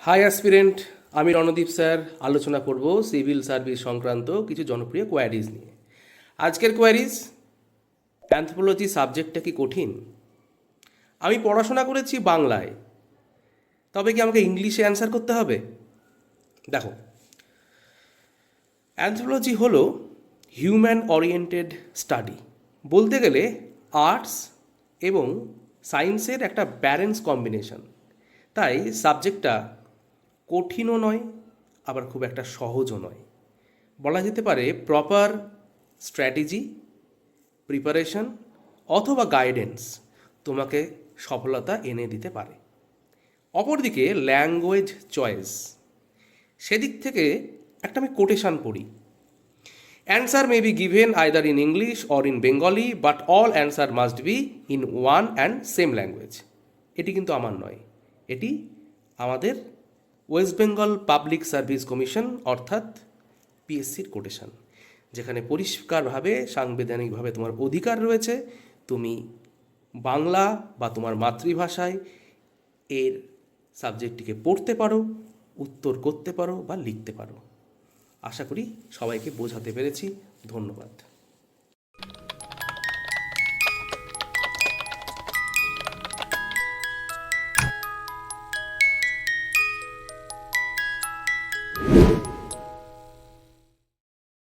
High aspirant, আমি Randeep sir আলোচনা করব সিভিল সার্ভিস সংক্রান্ত কিছু জনপ্রিয় কোয়ারিজ নিয়ে। আজকের কোয়ারিজ, অ্যানথ্রোপোলজি সাবজেক্টটা কি কঠিন? আমি পড়াশোনা করেছি বাংলায়, তবে কি আমাকে ইংলিশে অ্যান্সার করতে হবে? দেখো, অ্যানথ্রোপোলজি হলো হিউম্যান ওরিয়েন্টেড স্টাডি। বলতে গেলে আর্টস এবং সায়েন্সের একটা ব্যালেন্স কম্বিনেশন। তাই সাবজেক্টটা কঠিনও নয়, আবার খুব একটা সহজও নয়। বলা যেতে পারে প্রপার স্ট্র্যাটেজি, প্রিপারেশন অথবা গাইডেন্স তোমাকে সফলতা এনে দিতে পারে। অপরদিকে ল্যাঙ্গুয়েজ চয়েস, সেদিক থেকে একটা আমি কোটেশন পড়ি। Answer may be given either in English or in Bengali, but all answer must be in one and same language. এটি কিন্তু আমার নয়, এটি আমাদের West Bengal public service commission অর্থাৎ পিএসসির কোটেশন, যেখানে পরিষ্কারভাবে সাংবিধানিকভাবে তোমার অধিকার রয়েছে তুমি বাংলা বা তোমার মাতৃভাষায় এর সাবজেক্টটিকে পড়তে পারো, উত্তর করতে পারো বা লিখতে পারো। আশা করি সবাইকে বোঝাতে পেরেছি। ধন্যবাদ।